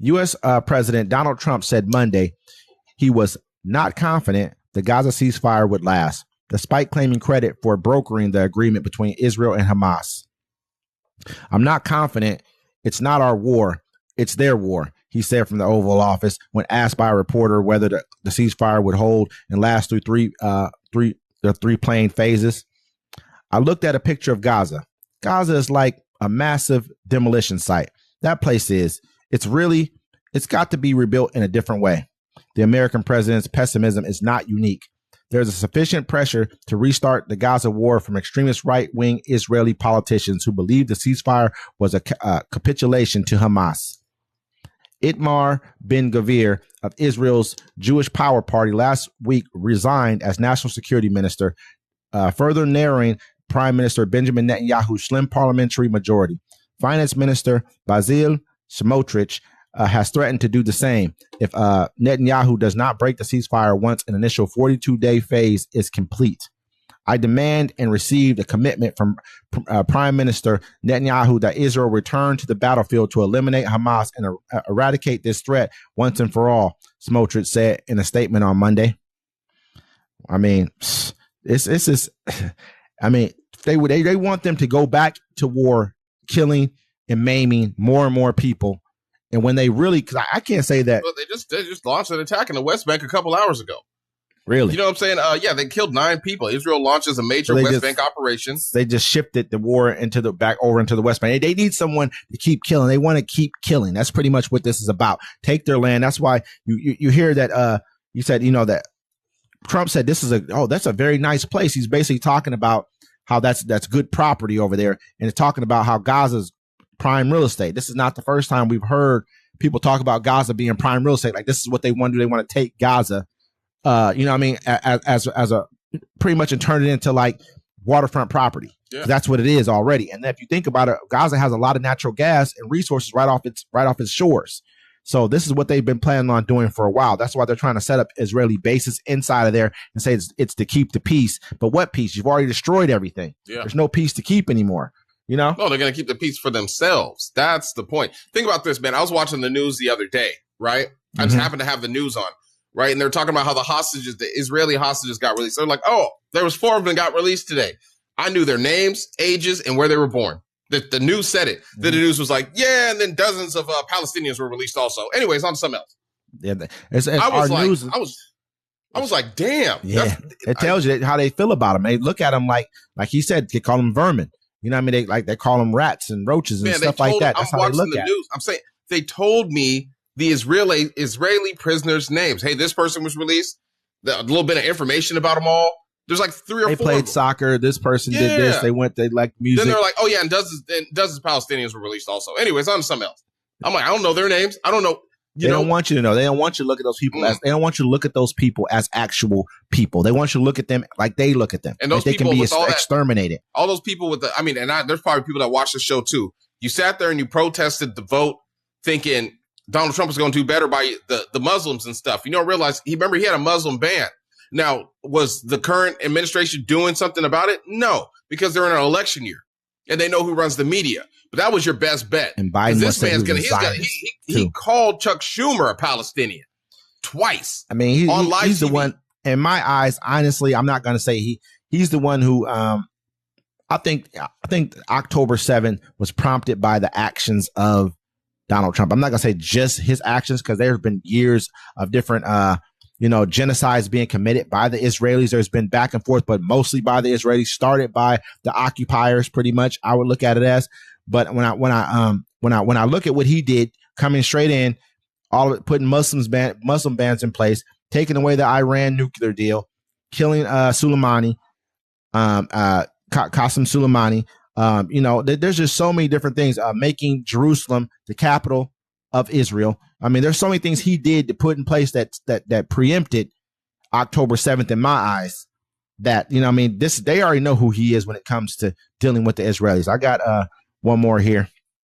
U.S. President Donald Trump said Monday he was not confident the Gaza ceasefire would last, despite claiming credit for brokering the agreement between Israel and Hamas. I'm not confident. It's not our war. It's their war, he said from the Oval Office when asked by a reporter whether the ceasefire would hold and last through the three planned phases. I looked at a picture of Gaza. Gaza is like a massive demolition site. That place is. It's got to be rebuilt in a different way. The American president's pessimism is not unique. There's a sufficient pressure to restart the Gaza war from extremist right-wing Israeli politicians who believe the ceasefire was a capitulation to Hamas. Itamar Ben-Gvir of Israel's Jewish Power Party last week resigned as national security minister, further narrowing Prime Minister Benjamin Netanyahu's slim parliamentary majority. Finance Minister Bezalel Smotrich has threatened to do the same if Netanyahu does not break the ceasefire once an initial 42-day phase is complete. I demand and received a commitment from Prime Minister Netanyahu that Israel return to the battlefield to eliminate Hamas and eradicate this threat once and for all, Smotrich said in a statement on Monday. I mean, it's just, I mean, they want them to go back to war, killing and maiming more and more people. And when they really, because I can't say that. Well, they just launched an attack in the West Bank a couple hours ago. Really? You know what I'm saying? Yeah, they killed 9 people. Israel launches a major West Bank operation. They just shifted the war over into the West Bank. They need someone to keep killing. They want to keep killing. That's pretty much what this is about. Take their land. That's why you hear that. You said, that Trump said that's a very nice place. He's basically talking about how that's good property over there, and it's talking about how Gaza's prime real estate. This is not the first time we've heard people talk about Gaza being prime real estate. Like, this is what they want to do. They want to take Gaza. You know what I mean? As a pretty much and turn it into like waterfront property. Yeah. That's what it is already. And if you think about it, Gaza has a lot of natural gas and resources right off its shores. So this is what they've been planning on doing for a while. That's why they're trying to set up Israeli bases inside of there and say it's to keep the peace. But what peace? You've already destroyed everything. Yeah. There's no peace to keep anymore. No, they're going to keep the peace for themselves. That's the point. Think about this, man. I was watching the news the other day, right? I just happened to have the news on. Right. And they're talking about how the Israeli hostages got released. They're like, oh, there was 4 of them got released today. I knew their names, ages, and where they were born. The news said it. Then the news was like, yeah, and then dozens of Palestinians were released also. Anyways, on to something else. Yeah, I was like, damn. Yeah, it tells you how they feel about them. They look at them like he said, they call them vermin. You know what I mean? They call them rats and roaches and stuff like that. That's how they look at it. I'm saying they told me the Israeli prisoners' names. Hey, this person was released. A little bit of information about them all. There's like 3 or 4. They played soccer. This person did this. They liked music. Then they're like, oh yeah, and dozens of Palestinians were released also. Anyways, on to something else. I'm like, I don't know their names. I don't know. They don't want you to know. They don't want you to look at those people they don't want you to look at those people as actual people. They want you to look at them like they look at them. And those they people can be exterminated. All those people with there's probably people that watch the show too. You sat there and you protested the vote, thinking Donald Trump was going to do better by the Muslims and stuff. You don't realize he had a Muslim ban. Now, was the current administration doing something about it? No, because they're in an election year and they know who runs the media. But that was your best bet. And Biden, this man's he called Chuck Schumer a Palestinian twice. I mean, he's the one. In my eyes, honestly, I'm not going to say he's the one who. I think October 7th was prompted by the actions of Donald Trump. I'm not going to say just his actions, because there's been years of different, genocides being committed by the Israelis. There's been back and forth, but mostly by the Israelis, started by the occupiers. Pretty much, I would look at it as. But when I look at what he did, coming straight in, all of it, putting Muslim bans in place, taking away the Iran nuclear deal, killing Soleimani, Qasem Soleimani. There's just so many different things. Making Jerusalem the capital of Israel. I mean, there's so many things he did to put in place that preempted October 7th in my eyes. That they already know who he is when it comes to dealing with the Israelis. I got one more here.